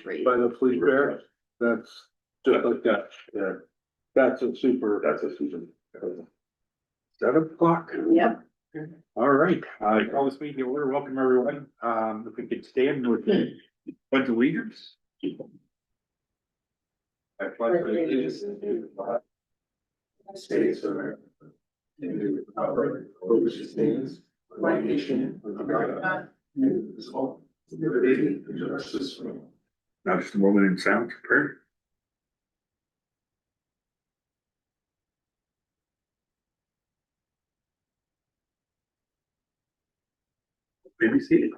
by the fleet fair. That's just like that, yeah. That's a super. 7 o'clock. Yep. All right, call this meeting to order. Welcome, everyone. If we could stand with the pledge of allegiance. I pledge allegiance to the United States of America, and to the republic for which it stands, one nation, under God, indivisible, with liberty and justice for all. Now just a moment in sound for prayer. Maybe seated.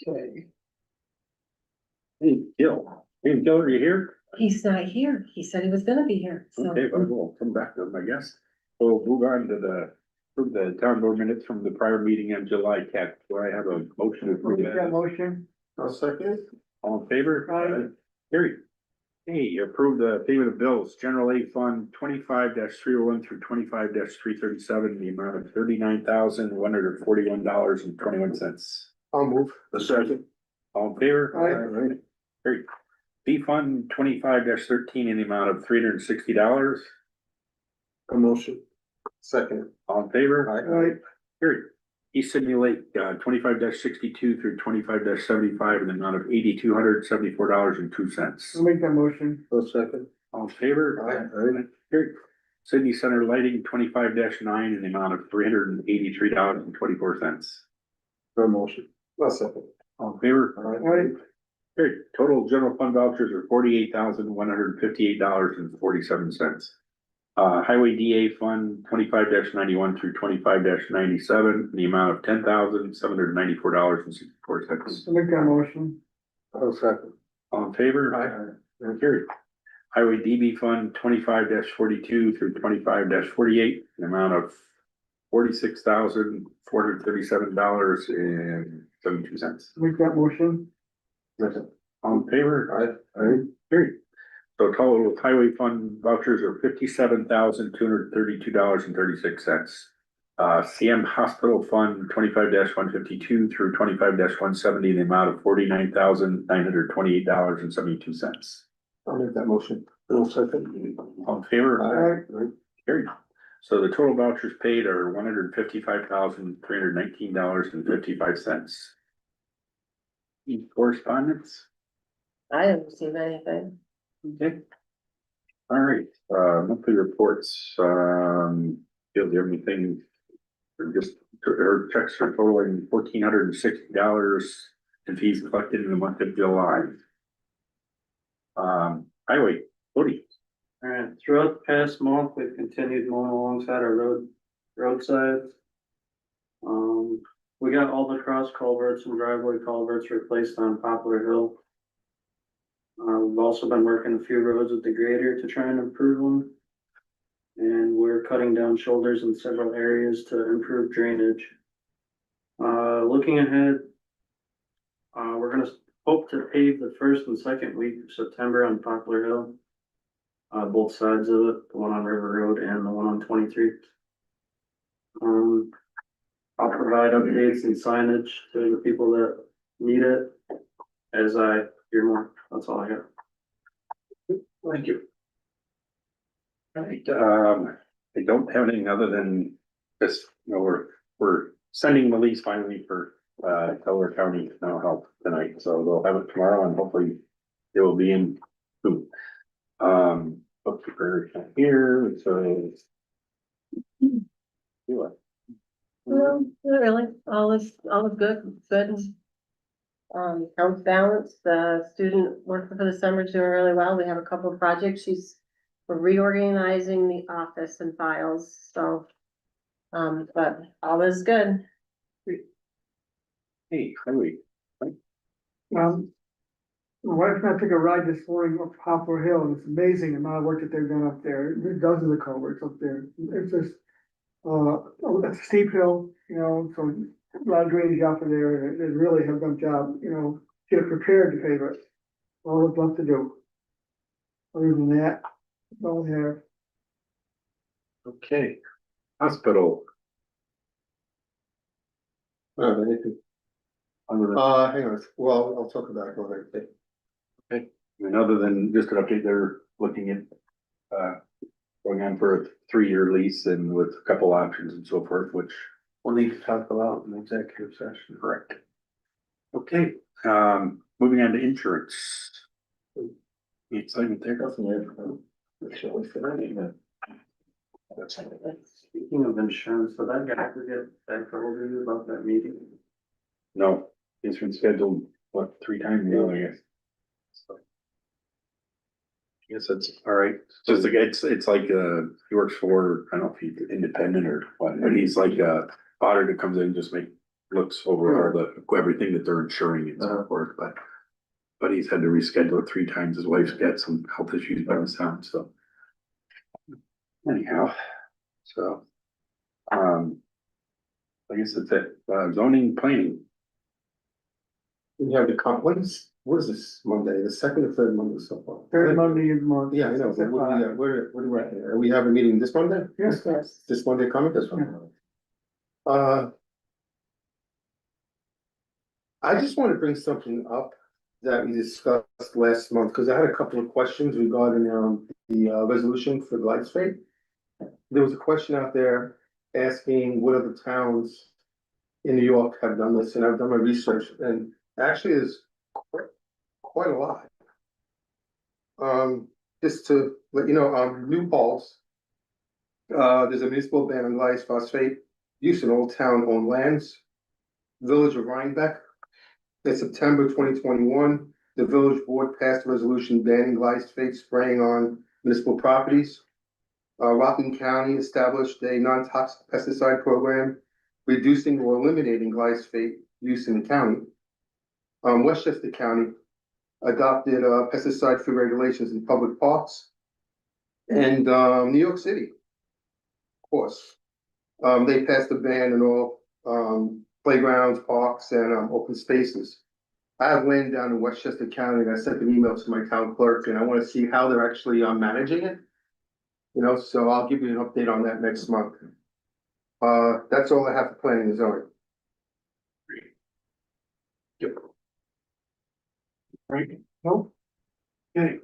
Okay. Hey, Gil. Hey, Gil, are you here? He's not here. He said he was gonna be here, so. Okay, well, we'll come back to him, I guess. We'll move on to the town board minutes from the prior meeting on July 10th. Do I have a motion to approve that? Motion. I'll second. All in favor? Aye. Carried. Hey, approve the payment of bills, general aid fund 25-301 through 25-337, the amount of $39,141.21. I'll move. The second. All in favor? Aye. Carried. B fund 25-13 in the amount of $360. A motion. Second. All in favor? Aye. Carried. East Sidney Lake, 25-62 through 25-75 in the amount of $8,274.02. I'll make that motion. A second. All in favor? Aye. Carried. Sydney Center Lighting, 25-9 in the amount of $383.24. A motion. A second. All in favor? Aye. Carried. Total general fund vouchers are $48,158.47. Highway DA Fund 25-91 through 25-97, in the amount of $10,794.64. I'll make that motion. A second. All in favor? Aye. Carried. Highway DB Fund 25-42 through 25-48, an amount of $46,437.72. Make that motion. Second. All in favor? Aye. Carried. So total with highway fund vouchers are $57,232.36. CM Hospital Fund 25-152 through 25-170, the amount of $49,928.72. I'll make that motion. A second. All in favor? Aye. Carried. So the total vouchers paid are $155,319.55. Correspondence? I didn't receive anything. Okay. All right, monthly reports, do you have anything? Or just, or checks are totaling $1,460 in fees collected in the month of July. Highway, Woody. All right, throughout the past month, we've continued mowing alongside our roadsides. We got all the cross culverts and driveway culverts replaced on Poplar Hill. We've also been working a few roads with the grader to try and improve them. And we're cutting down shoulders in several areas to improve drainage. Looking ahead, we're gonna hope to pave the first and second week of September on Poplar Hill. Both sides of it, the one on River Road and the one on 23. I'll provide updates and signage to the people that need it as I hear more. That's all I got. Thank you. All right, I don't have anything other than this, we're sending the lease finally for, Delaware County mental health tonight, so they'll have it tomorrow and hopefully it will be in soon. Bookkeeper here, so. No, not really. All is good, good. Accounts balance, the student working for the summer is doing really well. We have a couple of projects. We're reorganizing the office and files, so. But all is good. Hey, highway, My wife and I took a ride this morning up Poplar Hill, and it's amazing the amount of work that they've done up there. Dozens of culverts up there. It's just, it's a steep hill, so a lot of drainage out of there, and they really have done a job, get it prepared to pave it. All we'd love to do. Other than that, that's all we have. okay, hospital. Anything. Other than, Hang on, well, I'll talk about it later. I mean, other than just an update, they're looking at, going on for a 3-year lease and with a couple options and so forth, which we'll need to talk about in the executive session, correct? Okay, moving on to insurance. Any excitement there? Speaking of insurance, so that guy ever get back over you about that meeting? No, it's been scheduled, what, 3 times now, I guess. So. I guess that's all right. Just like, it's like, he works for, I don't know if he's independent or what, but he's like a auditor that comes in, and just looks over all everything that they're insuring and so forth, but he's had to reschedule it 3 times. His wife's got some health issues by the sound, so. Anyhow, so, I guess that's it. Zoning planning. We have the what is this Monday, the second or third Monday so far? Third Monday of the month. Yeah, I know, but where do we at here? Are we having a meeting this Monday? Yes. Yes. This Monday coming, this one? I just want to bring something up that we discussed last month, because I had a couple of questions regarding, the resolution for the lights rate. There was a question out there asking what other towns in New York have done this, and I've done my research, and actually there's quite a lot. Just to let you know, New Paltz, there's a municipal ban on glass phosphate use in old town owned lands. Village of Rhinebeck, in September 2021, the village board passed a resolution banning glyphosate spraying on municipal properties. Rockland County established a non-toxic pesticide program, reducing or eliminating glyphosate use in the county. Westchester County adopted pesticide-free regulations in public parks. And New York City, of course, they passed a ban in all playgrounds, parks, and open spaces. I have land down in Westchester County, and I sent an email to my town clerk, and I want to see how they're actually managing it. You know, so I'll give you an update on that next month. That's all I have for planning and zoning. Right? Nope. Okay.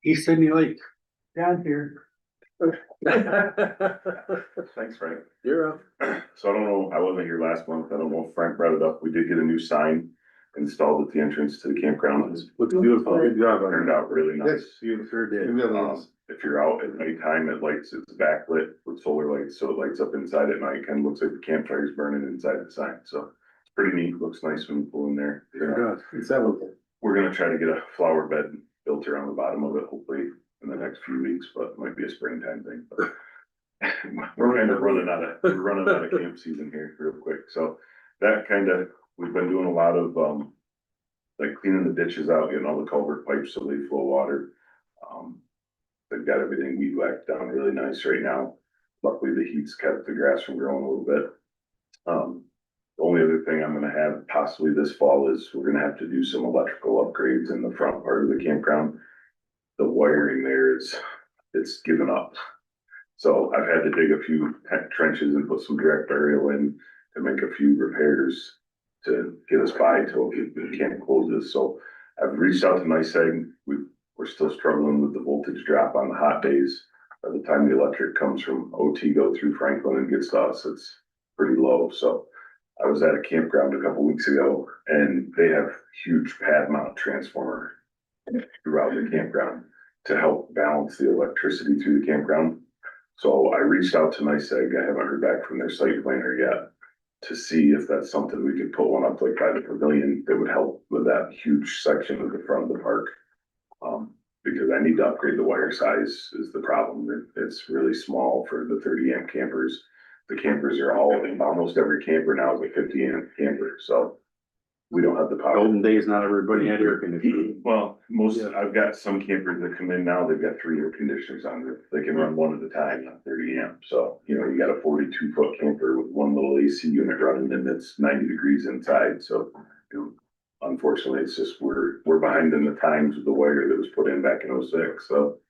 East Sidney Lake. Down here. Thanks, Frank. You're up. So I don't know, I wasn't here last month. I don't know if Frank brought it up. We did get a new sign installed at the entrance to the campground. Looks beautiful. Good job. Turned out really nice. Yes, You sure it did. really Um, is. if you're out at nighttime, it lights, it's backlit with solar lights, so it lights up inside at night, kind of looks like the campfire's burning inside the sign, so. It's pretty neat, looks nice when you pull in there. Sure does. Is that okay? We're gonna try to get a flower bed built around the bottom of it, hopefully in the next few weeks, but it might be a springtime thing. But we're kind of running out of camp season here real quick, so that kind of, we've been doing a lot of, like cleaning the ditches out, getting all the culvert pipes so they flow water. They've got everything weed whacked down really nice right now. Luckily, the heat's kept the grass from growing a little bit. The only other thing I'm gonna have possibly this fall is we're gonna have to do some electrical upgrades in the front part of the campground. The wiring there it's given up. So I've had to dig a few trenches and put some direct burial in to make a few repairs to get us by till the camp closes. So I've reached out to NICEAG. We're still struggling with the voltage drop on the hot days. By the time the electric comes from OT go through Franklin and gets to us, it's pretty low. So I was at a campground a couple weeks ago and they have huge pad mount transformer throughout the campground to help balance the electricity through the campground. So I reached out to NICEAG. I haven't heard back from their site planner yet to see if that's something we could put one up like by the pavilion that would help with that huge section of the front of the park. Because I need to upgrade the wire size is the problem. It's really small for the 30 amp campers. The campers are almost every camper now is a 50 amp camper, so we don't have the power. Golden days, not everybody had air conditioning. Well, Yeah. I've got some campers that come in now, they've got 3 air conditioners on there. They can run one at a time on 30 amp. So, you know, you got a 42-foot camper with one little AC unit running and it's 90 degrees inside. So, you know, unfortunately, it's just we're behind in the times with the wire that was put in back in '06. So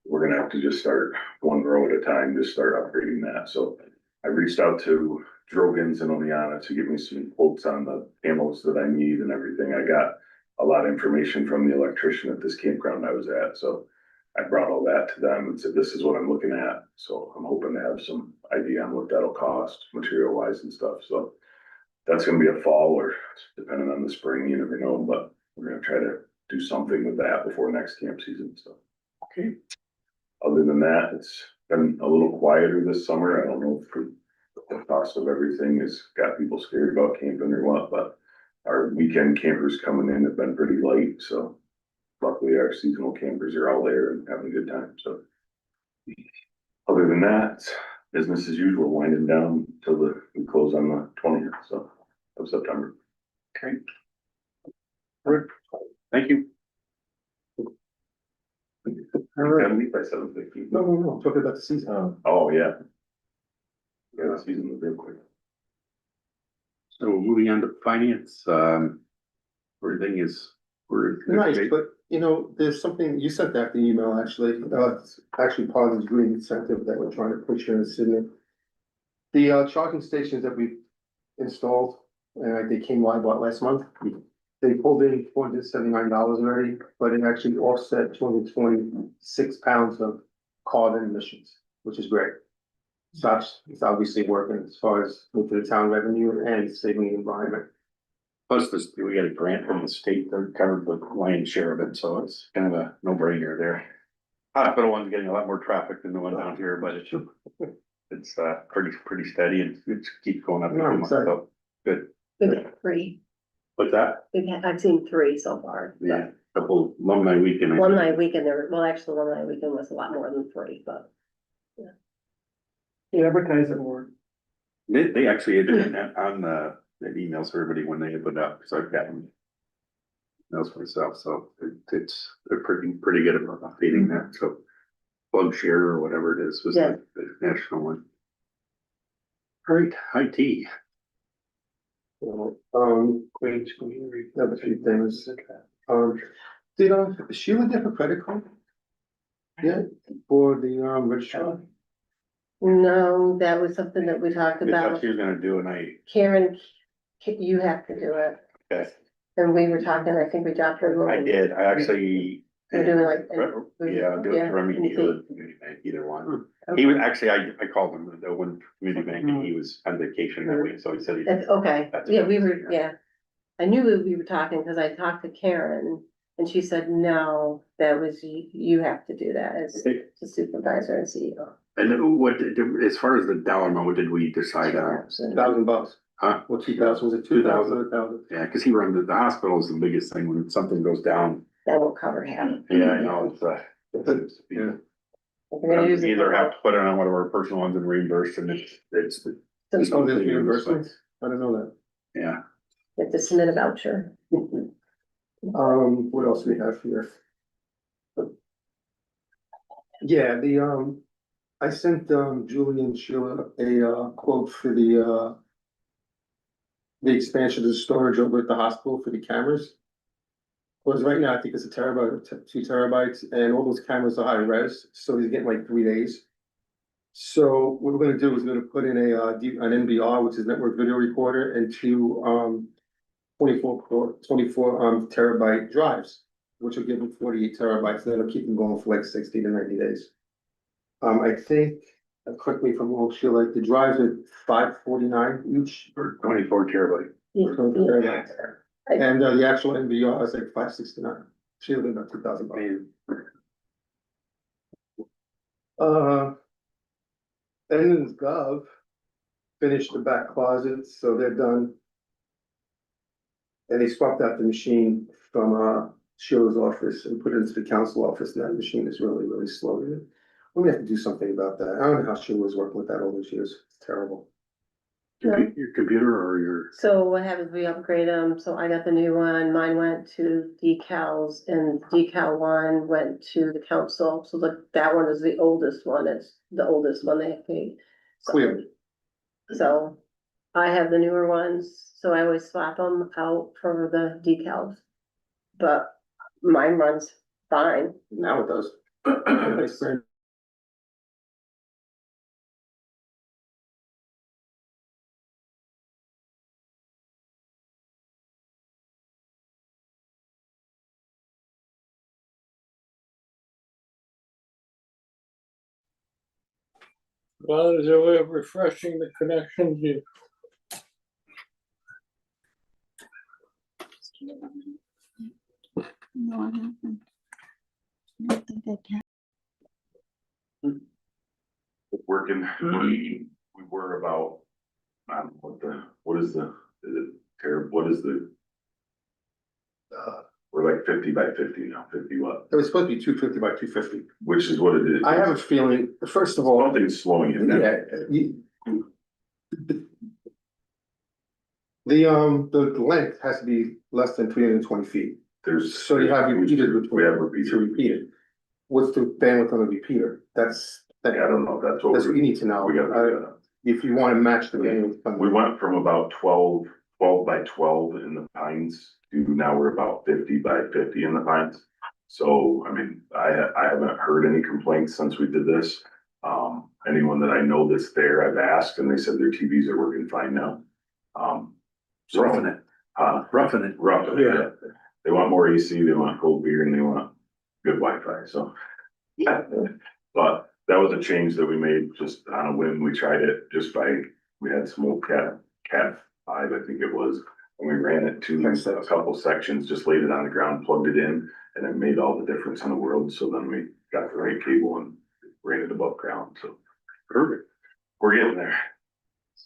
we're gonna have to just start one row at a time, just start upgrading that. So I reached out to Drogan's and Oleana to give me some quotes on the camos that I need and everything. I got a lot of information from the electrician at this campground I was at, so I brought all that to them and said, this is what I'm looking at. So I'm hoping to have some idea on what that'll cost, material wise and stuff, so that's gonna be a fall or depending on the spring, you never know, but we're gonna try to do something with that before next camp season, so. Okay. Other than that, it's been a little quieter this summer. I don't know if the cost of everything has got people scared about camping or what, but our weekend campers coming in have been pretty light, so luckily our seasonal campers are all there and having a good time, so. Other than that, business as usual, winding down till we close on the 20th, so, of September. Okay. All right. Thank you. All right. Gotta meet by 7:15. No, talking about the season. Oh, yeah. Yeah, the season was real quick. So moving on to finance, everything is, we're. Nice, but you know, there's something, you sent that the email actually, it's actually part of this green incentive that we're trying to push here in Sydney. The charging stations that we installed, and they came live about last month. They pulled in $479 already, but it actually offset 226 pounds of carbon emissions, which is great. So it's obviously working as far as making the town revenue and saving the environment. Plus this, we got a grant from the state that covered the lion's share of it, so it's kind of a no-brainer there. Hospital one's getting a lot more traffic than the one down here, but it's pretty steady and it keeps going up. No, every month, excited. so good. We've got three. What's that? I've seen three so far. but Yeah, couple alumni weekend. One night weekend, well, actually, one night weekend was a lot more than three, but You advertise it more. They actually had done that on the emails for everybody when they had put up, so I've gotten emails myself, so they're pretty good about updating that, so. Plug share or whatever it is, was Yeah. like the national one. Great, IT. Queens, have a few things. Did Sheila get her credit card? Yeah, for the registrar? no, that was something that we talked I thought about. she was gonna do an I, Karen, you have to do it. okay, And we were talking, I think we dropped her. I did, I actually. We're doing like. Yeah, do it for me, or community bank, either one. He was, actually, I called him, the one community bank, and he was on vacation that week, so he said. That's okay, That's yeah, fine. we were, yeah. I knew we were talking, because I talked to Karen, and she said, no, that was, you have to do that as the supervisor and CEO. And what, as far as the dollar amount, what did we decide on? $1,000. Huh? Well, 2,000, was it 2,000 or 1,000? Yeah, cause he runs, the hospital is the biggest thing when something goes down. That will cover him. Yeah, I know, it's Yeah. We're gonna use it. either have to put it on one of our personal ones and reimburse, and it's. Oh, there's reimbursements? I didn't know that. Yeah, You have to submit a voucher. What else do we have here? Yeah, I sent, Julie and Sheila a, quote for the expansion of the storage over at the hospital for the cameras. Whereas right now, I think it's a terabyte, or 2 terabytes, and all those cameras are high res, so he's getting like 3 days. So what we're gonna do is we're gonna put in an NVR, which is network video recorder, and 2, 24 terabyte drives, which will give them 48 terabytes, that'll keep them going for like 60 to 90 days. I think, correct me if I'm wrong, Sheila, the drives are $549 each. or 24 terabyte. Terabytes. And the actual NVR is like $569. Sheila did about $2,000. Ends Gov finished the back closets, so they're done. And they swapped out the machine from Sheila's office and put it into the council office, and that machine is really, really slow. We may have to do something about that. I don't know how Sheila was working with that all those years. It's terrible. Your computer or your, So what happens, we upgrade them, so I got the new one, mine went to decals, and decal one went to the council, so that one is the oldest one, it's the oldest one they have paid. Clear. So, I have the newer ones, so I always swap them out for the decals. But mine runs fine. Now it does. Well, there's a way of refreshing the connections. You No, I haven't. I don't think I can. Working, we were about, I don't know what is the, is it terrible, what is the? We're like 50 by 50 now, 50 what, It was supposed to be 250 by 250. which is what it is. I have a feeling, first of all, Something's slowing it down. The length has to be less than 320 feet. There's, so you have repeaters We have to repeaters. repeat it. What's the bandwidth on the repeater? That's, I don't know, that's what that's what you need to know. we got. If you wanna match the bandwidth. We went from about 12 by 12 in the pines to now we're about 50 by 50 in the pines. So, I mean, I haven't heard any complaints since we did this. Anyone that I know that's there, I've asked and they said their TVs are working fine now. So Roughing it, roughing it. rough, yeah. They want more AC, they want cold beer and they want good Wi-Fi, so. But that was a change that we made just on a whim. We tried it just by, we had some old cat 5, I think it was. And we ran it to a couple sections, just laid it on the ground, plugged it in, and it made all the difference in the world. So then we got the right cable and ran it above ground, so. Perfect. We're getting there.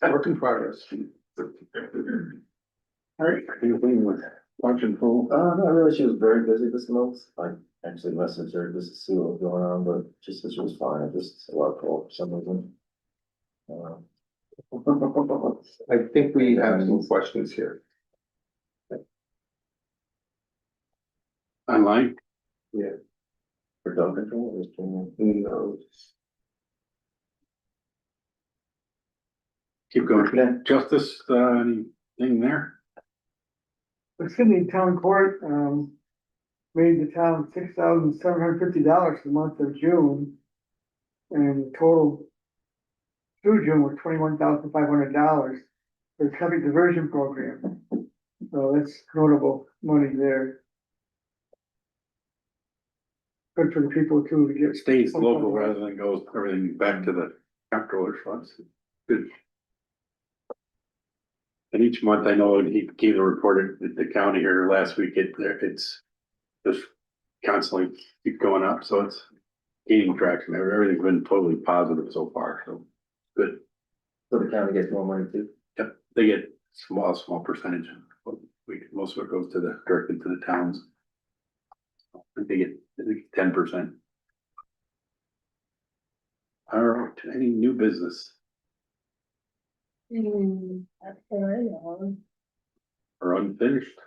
Work in progress. All right, anything with function pool? Not really, she was very busy this month, I actually messaged her just to see what was going on, but she said she was fine, I just a lot of call for some reason. I think we have some questions here. Online? For dog control, or just general? No. Keep going. Justice, anything there? The Sidney Town Court, made the town $6,750 for the month of June. And the total through June was $21,500 for the traffic diversion program. So that's notable money there. Good for the people too to It get. stays local rather than goes everything back to the comptroller's funds. Good. And each month, I know he gave the report at the county here last week, it's just constantly keep going up, so it's gaining traction. Everything's been totally positive so far, so good. So the county gets more money too? Yep, they get small percentage. Most of it goes directly to the towns. I think they get, I think 10%. All right, any new business or unfinished?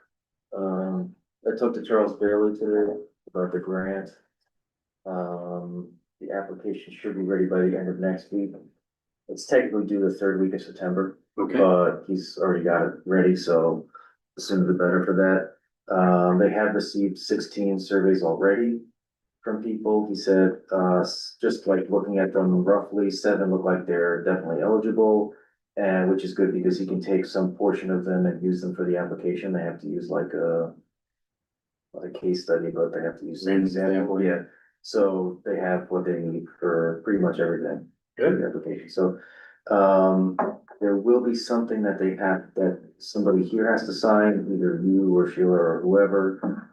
I talked to Charles Bailey today about the grant. The application should be ready by the end of next week. It's technically due the 3rd week of September, Okay, but he's already got it ready, so the sooner the better for that. They have received 16 surveys already from people. He said, just like looking at them, roughly 7 look like they're definitely eligible. And which is good because he can take some portion of them and use them for the application. They have to use like a case study, but they have to use an example, yeah. So they have what they need for pretty much everything. For the application, so, there will be something that they have, that somebody here has to sign, either you or Sheila or whoever.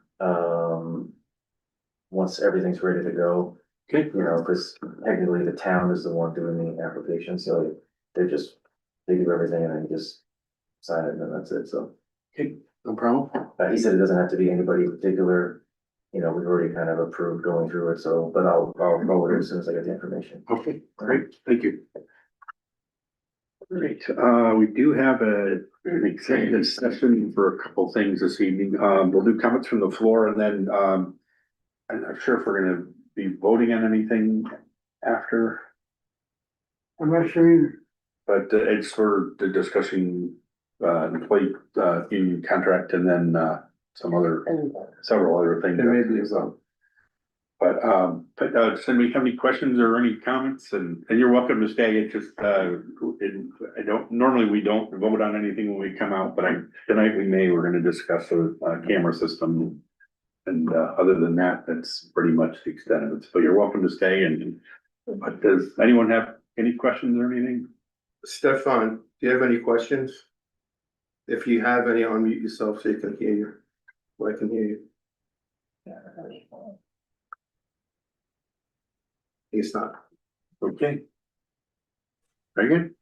Once everything's ready to go, okay, you know, because technically the town is the one doing the application, so they do everything and then just sign it and then that's it, so. okay, no problem. He said it doesn't have to be anybody in particular, you know, we've already kind of approved going through it, so, but I'll forward it as soon as I get the information. Okay, great, thank you. Great, we do have an executive session for a couple things this evening. We'll do comments from the floor and then, I'm not sure if we're gonna be voting on anything after, I'm not sure either. but it's for the discussing, employee, union contract and then, several other things. There may be as well. But, does anybody have any questions or any comments? And you're welcome to stay. It just, normally we don't vote on anything when we come out, but tonight we're gonna discuss the camera system. And, other than that, that's pretty much the extent of it. So you're welcome to stay but does anyone have Any questions or anything? Stefan, do you have any questions? If you have any, unmute yourself so you can hear you. Or I can hear you. It's not. Okay. Very good.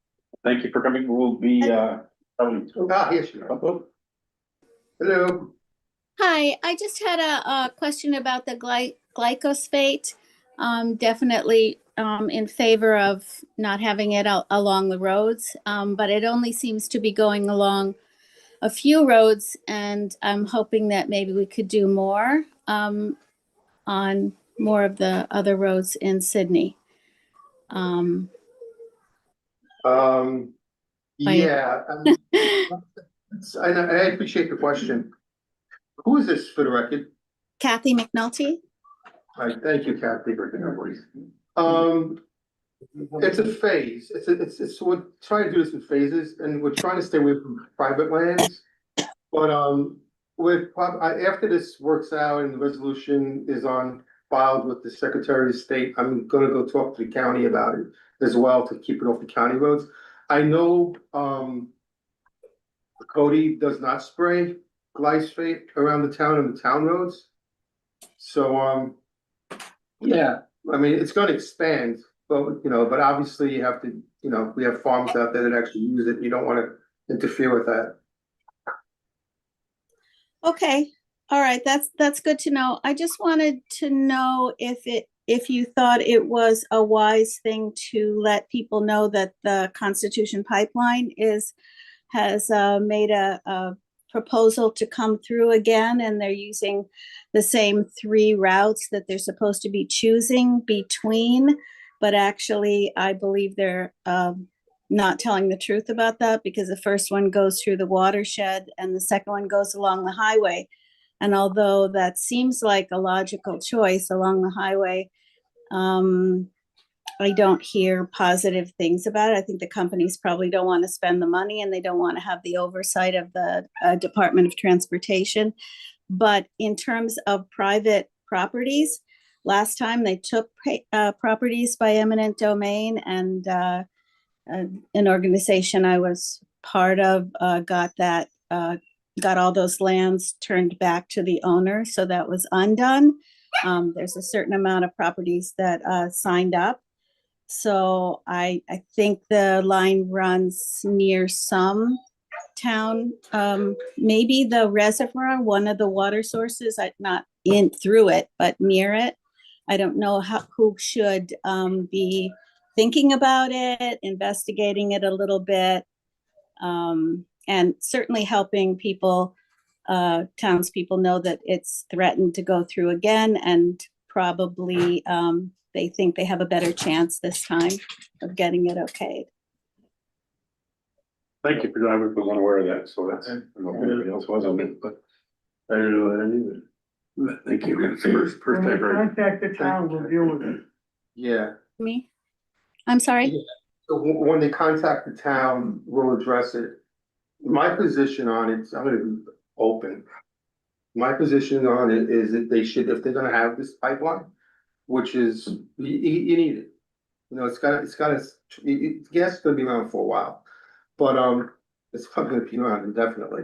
Thank you for coming. We'll be, probably. Here she is. Hello. Hi, I just had a question about the glyphosate. Definitely in favor of not having it along the roads, but it only seems to be going along a few roads, and I'm hoping that maybe we could do more on more of the other roads in Sydney. Yeah, I appreciate the question. Who is this for the record? Kathy McNulty? All right, thank you, Kathy. It's a phase. It's, we're trying to do this in phases, and we're trying to stay away from private lands. But, after this works out and the resolution is filed with the Secretary of State, I'm gonna go talk to the county about it as well to keep it off the county roads. I know, Cody does not spray glyphosate around the town and the town roads. So, yeah, I mean, it's gonna expand, but, but obviously you have to, we have farms out there that actually use it. You don't wanna interfere with that. Okay, all right, that's good to know. I just wanted to know if you thought it was a wise thing to let people know that the Constitution Pipeline has made a proposal to come through again, and they're using the same 3 routes that they're supposed to be choosing between, but actually I believe they're not telling the truth about that, because the first one goes through the watershed and the second one goes along the highway. And although that seems like a logical choice along the highway, I don't hear positive things about it. I think the companies probably don't want to spend the money, and they don't want to have the oversight of the Department of Transportation. But in terms of private properties, last time they took properties by eminent domain, and an organization I was part of got all those lands turned back to the owner, so that was undone. There's a certain amount of properties that signed up. So I think the line runs near some town, maybe the reservoir, one of the water sources, not in through it, but near it. I don't know who should be thinking about it, investigating it a little bit, and certainly helping people, townspeople know that it's threatened to go through again, and probably they think they have a better chance this time of getting it okayed. Thank you for that. I was unaware of that, so that's, I don't know if anybody else was on it, but I didn't know that either. Thank you. It's the first When time they I've heard. contact the town, we'll deal with it. Yeah. Me? I'm sorry? Yeah. So when they contact the town, we'll address it. My position on it, I'm gonna be open. My position on it is that they should, if they're gonna have this pipeline, which is, you need it. Gas is gonna be around for a while, but, it's probably gonna be around indefinitely.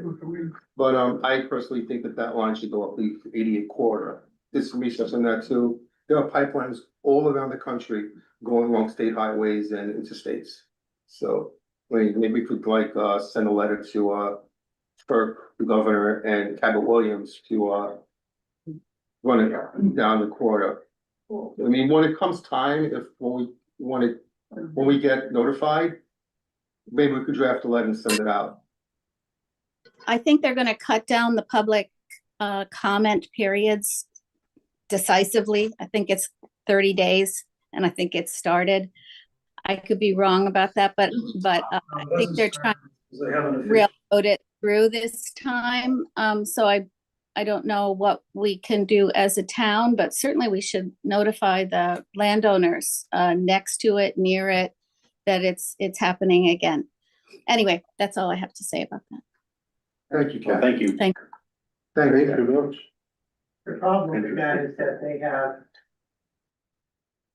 But, I personally think that line should go up to 80 a quarter. Did some research on that too. There are pipelines all around the country going along state highways and interstates. So, maybe we could send a letter to, FERC, the governor, and Cabot Williams to, run it down the quarter. I mean, when it comes time, when we get notified, maybe we could draft a letter and send it out. I think they're going to cut down the public comment periods decisively. I think it's 30 days, and I think it's started. I could be wrong about that, but I think they're trying to railroad it through this time. So I don't know what we can do as a town, but certainly we should notify the landowners next to it, near it, that it's happening again. Anyway, that's all I have to say about that. Thank you, Well, Kathy. thank you. Thank Thank Thank you. you very much. The problem with that is that they have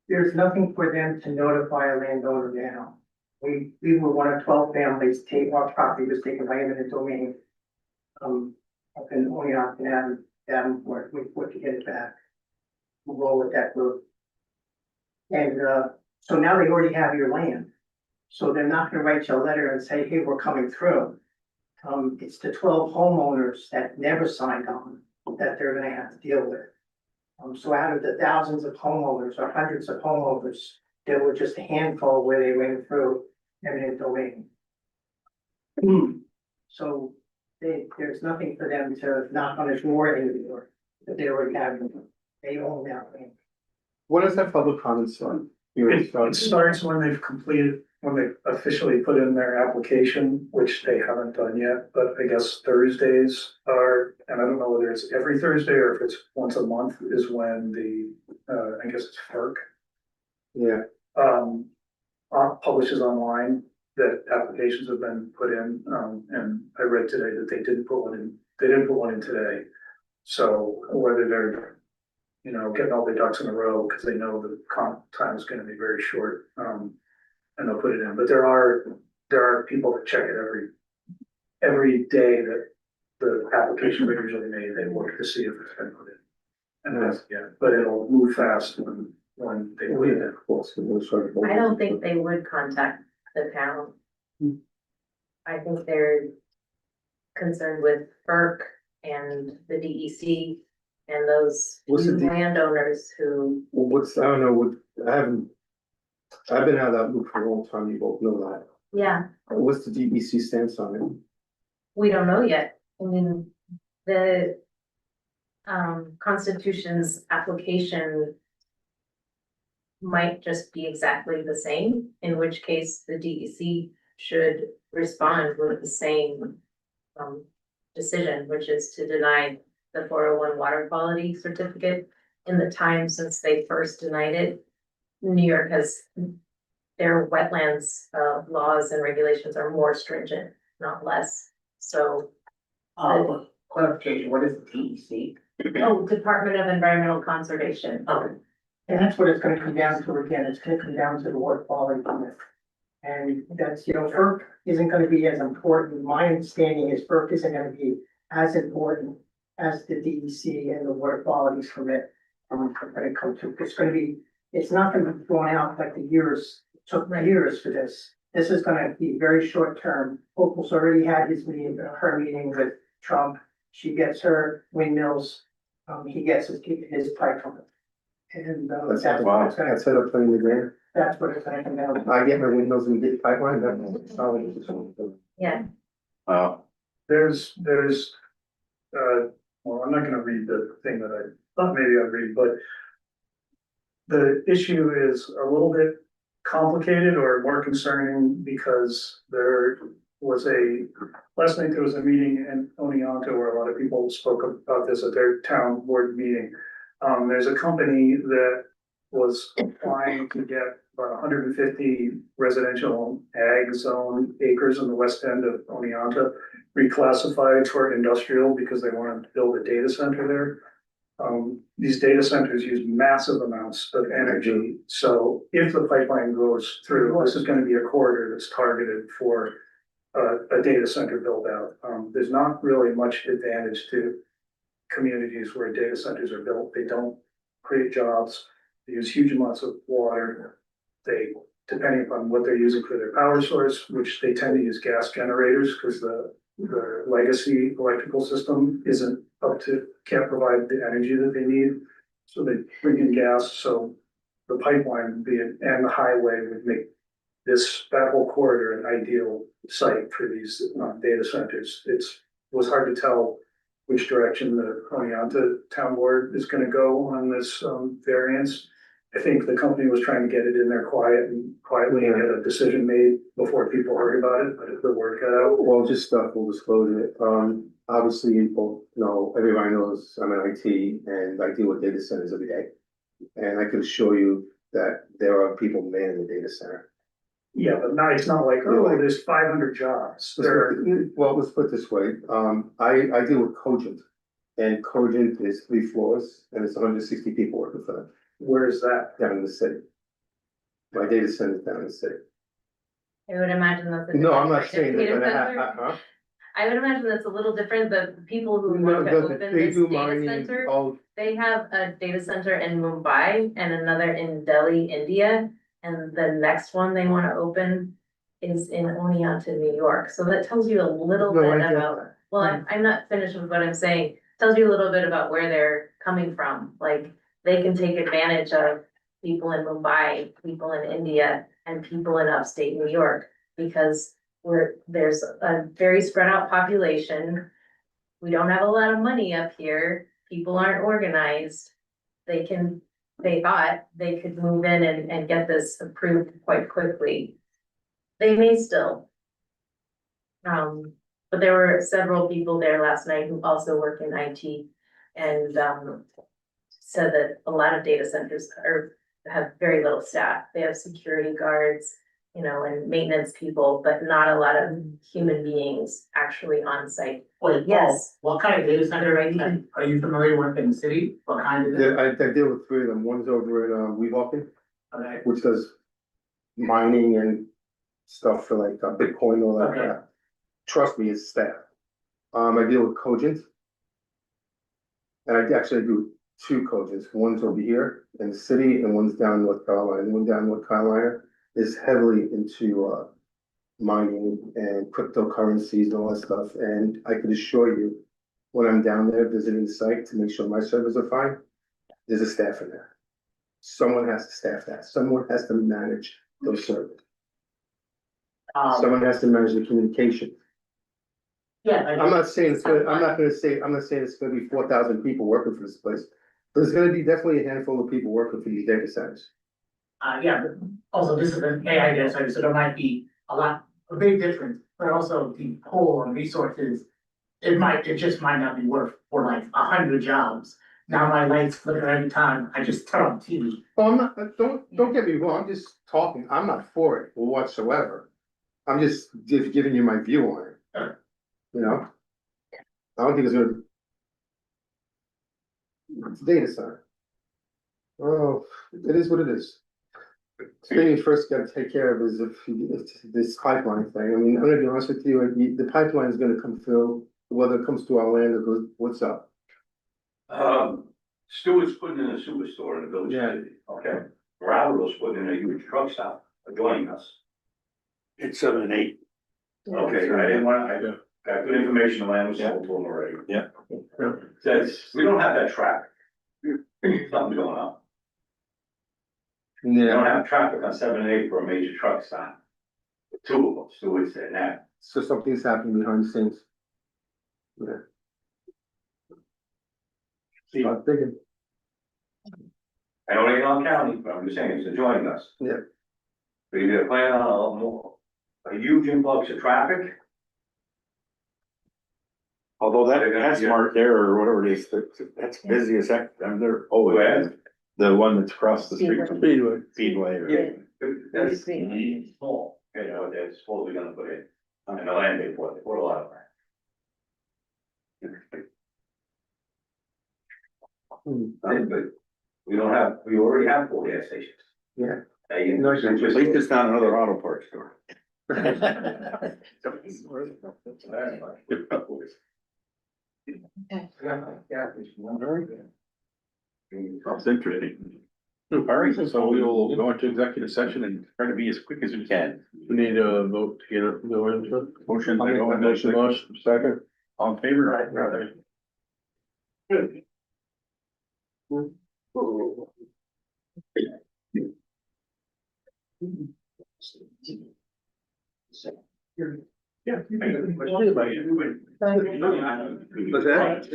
there's nothing for them to notify a landowner now. We were one of 12 families, our property was taken by eminent domain. Up in Oneonta and Davenport, we put to get it back. We'll roll with that group. And, so now they already have your land. So they're not gonna write you a letter and say, hey, we're coming through. It's the 12 homeowners that never signed on that they're gonna have to deal with. So out of the thousands of homeowners or hundreds of homeowners, there were just a handful where they went through eminent domain. So there's nothing for them to knock on his door anymore, that they already have, they own that land. When is that public comment start? It starts when they've completed, when they officially put in their application, which they haven't done yet, but I guess Thursdays are, and I don't know whether it's every Thursday or if it's once a month is when the, I guess it's FERC. Yeah, Publishes online that applications have been put in, and I read today that they didn't put one in today. So whether they're, you know, getting all their ducks in a row, because they know the time is gonna be very short, and they'll put it in, but there are people that check it every day that the applications are usually made, they look to see if it's been put in. And that's, yeah, but it'll move fast when they put it in. of course. I don't think they would contact the town. I think they're concerned with FERC and the DEC and those What's the few landowners who, Well, I don't know, I've been out of that loop for a long time, you both know that. yeah, What's the DEC stance on it? we don't know yet. I mean, the Constitution's application might just be exactly the same, in which case the DEC should respond with the same decision, which is to deny the 401 water quality certificate. In the time since they first denied it, New York has, their wetlands laws and regulations are more stringent, not less. So, Clarification, what is the DEC? Department of Environmental Conservation. And that's what it's gonna come down to again, it's gonna come down to the water quality permit. And that's, you know, FERC isn't gonna be as important, my understanding is FERC isn't gonna be as important as the DEC and the water quality permit. When it comes to, it's not gonna be thrown out like the years, took years for this. This is gonna be very short term. Opal's already had his meeting, her meeting with Trump, she gets her windmills, he gets his pipeline. And That's that's what it's gonna, That's it, I'm playing the game. that's what it's gonna come down to. I get my windows and get pipeline, that's solid. Yeah, There's, well, I'm not gonna read the thing that I thought maybe I'd read, but the issue is a little bit complicated or more concerning because last night there was a meeting in Oneonta where a lot of people spoke about this at their town board meeting. There's a company that was applying to get about 150 residential ag zone acres in the west end of Oneonta reclassified for industrial because they wanted to build a data center there. These data centers use massive amounts of energy. So if the pipeline goes through, this is going to be a corridor that's targeted for a data center build out. There's not really much advantage to communities where data centers are built. They don't create jobs. They use huge amounts of water. They, depending upon what they're using for their power source, which they tend to use gas generators because the legacy electrical system isn't can't provide the energy that they need. So they bring in gas. So the pipeline and the highway would make that whole corridor an ideal site for these data centers. It was hard to tell which direction the Oneonta town board is gonna go on this variance. I think the company was trying to get it in there quietly and get a decision made before people heard about it, but if the word got out. Well, just full disclosure, obviously, you both know, everybody knows I'm in IT and I deal with data centers every day. And I can assure you that there are people manning the data center. Yeah, but now it's not like, oh, there's 500 jobs. Well, let's put it this way, I deal with Cogent. And Cogent is 3 floors and it's 160 people working for them Where is that? down in the city. My data center's down in the city. I would imagine that's. a No, I'm not different saying they're data gonna have, center. I would imagine that's a little different, the people who No, want to doesn't- open they this do data mining, center. all, They have a data center in Mumbai and another in Delhi, India, and the next one they wanna open is in Oneonta, New York, so that tells you a little No, I bit get about, that. well, I'm not finished with what I'm saying. Tells you a little bit about where they're coming from, like, they can take advantage of people in Mumbai, people in India, and people in upstate New York, because there's a very spread out population. We don't have a lot of money up here, people aren't organized. They thought they could move in and get this approved quite quickly. They may still. But there were several people there last night who also work in IT and, said that a lot of data centers have very little staff. They have security guards, you know, and maintenance people, but not a lot of human beings actually on site. Wait, Yes. What kind of data center are you familiar with in the city? What kind of? yeah, I deal with three of them, one's over in, Weehawken, Okay, which does mining and stuff for like Bitcoin, all that Okay. crap. Trust me, it's staff. I deal with Cogent. And I actually do two Cogents, one's over here in the city and one's down in North Carolina. The one down in North Carolina is heavily into, mining and cryptocurrencies and all that stuff. And I can assure you, when I'm down there visiting the site to make sure my servers are fine, there's a staff in there. Someone has to staff that. Someone has to manage those servers. Someone has to manage the communication. yeah. I'm not saying it's gonna, I'm not saying it's gonna be 4,000 people working for this place. But there's gonna be definitely a handful of people working for these data centers. Yeah, but also this is an AI data center, so there might be a big difference, but also the pool and resources. It just might not be worth for like 100 jobs. Now my lights flicker every time I just turn on TV. Oh, I'm not, don't get me wrong, I'm just talking, I'm not for it whatsoever. I'm just giving you my view on it. You know? I don't think it's gonna. It's a data center. Oh, it is what it is. Thing you first gotta take care of is if this pipeline thing, I mean, I'm gonna be honest with you, the pipeline is gonna come through, whether it comes to our land or goes, what's up? Stewart's putting in a superstore in the village. Yeah. Okay, Bravo's putting in a huge truck stop, adjoining us. It's 7 and 8. Okay, I didn't want, I got good information, the land was sold to them already. Yeah. Says, we don't have that traffic. Something's going on. We don't have traffic on 7 and 8 for a major truck stop. Two of them, Stewart said that. So something's happening behind the scenes. Yeah. Start digging. I know it ain't on county, but I'm just saying, it's adjoining us. Yeah. But you got a plan on a lot more, a huge influx of traffic. Although They're gonna- that's smart there or whatever it is, that's busy as heck. I mean, they're always, Where? the one that's across the street from Speedway. Speedway. Yeah, that's small, you know, they're supposedly gonna put in, and the land they put a lot of land. But we already have 4 gas stations. Yeah. No, At least it's not another auto parts store. That's interesting. All right, so we will go into executive session and try to be as quick as we can. We need a vote to get it, go into. Motion to I'll make go that into motion, executive- second. All in favor? Yeah. What's that?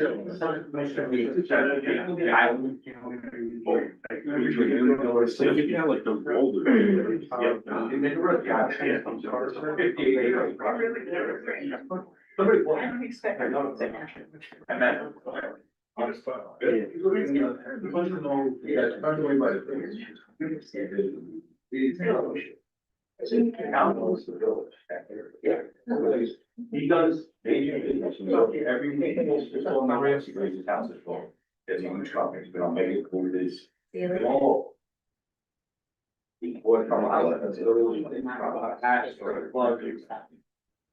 Yeah, like the He does major business, everything is just on the ramp, he brings his house is full. There's a huge truck, but I'll make it clear it is. See you later. Oh.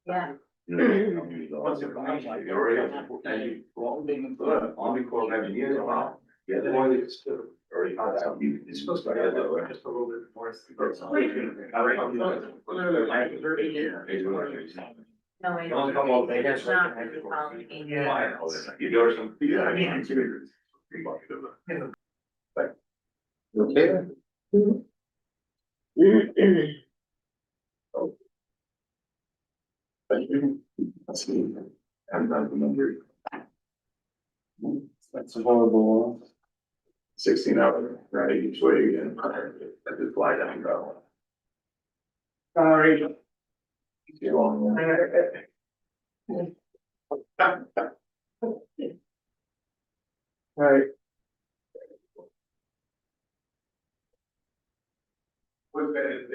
Yeah. It's supposed to be just a little bit more. No, wait. Only couple of days. It's not really following. You go to some. Okay. I'm not remembering. That's a horrible. 16 hour ride each way and I just fly down travel. Sorry. Too long. Right. What's that?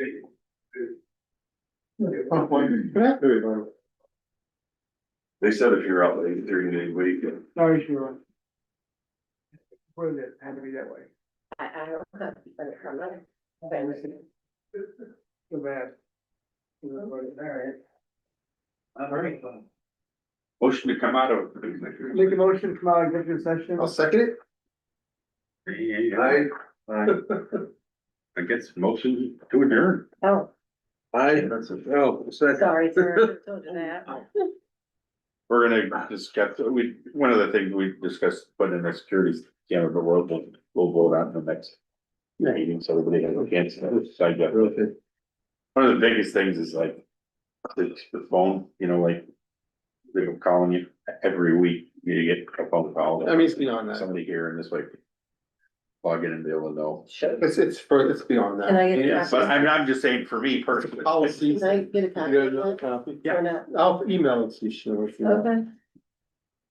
They said if you're out late 30-day week and Sorry, sure. Where did it had to be that way? I don't have to spend it from there. Okay. Too bad. Alright. Alright. Motion to come out of. Make a motion, come out of executive session. I'll second it. I guess motion to adjourn. Oh, Second. sorry, sir, I told you that. We're gonna discuss, one of the things we discussed, putting in a security camera, but we'll vote on the next meeting, so everybody has a chance to decide that. One of the biggest things is like the phone, like they're calling you every week, you get a phone call. I mean, it's beyond that. Somebody here and this way. Log in and be able to know. It's beyond Can that. I get a But copy? I'm just saying for me personally. Policies. Can I get a copy? You got another copy? Yeah. Or not? I'll email it to you, sure. if you want. Okay.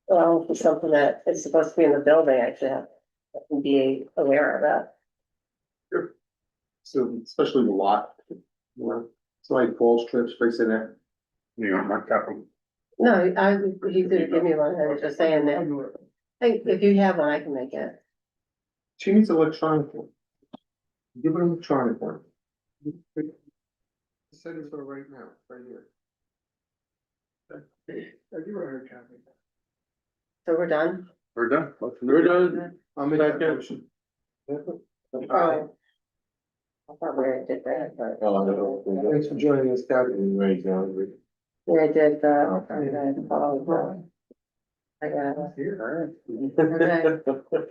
Well, for something that is supposed to be in the building, I should have, I can be aware of that. So especially the lot. Somebody falls, trips, breaks in there. You want my copy? No, he didn't give me one, I was just saying that, hey, if you have one, I can make it. She needs electronic one. Give her an electronic one. Send it to her right now, right here. I give her a copy. So we're done? We're done. We're done. I'll make that motion. Oh. I thought we already did that, but, Thanks for joining us, Kathy. Right now. yeah, I did, I got it. Here. Okay.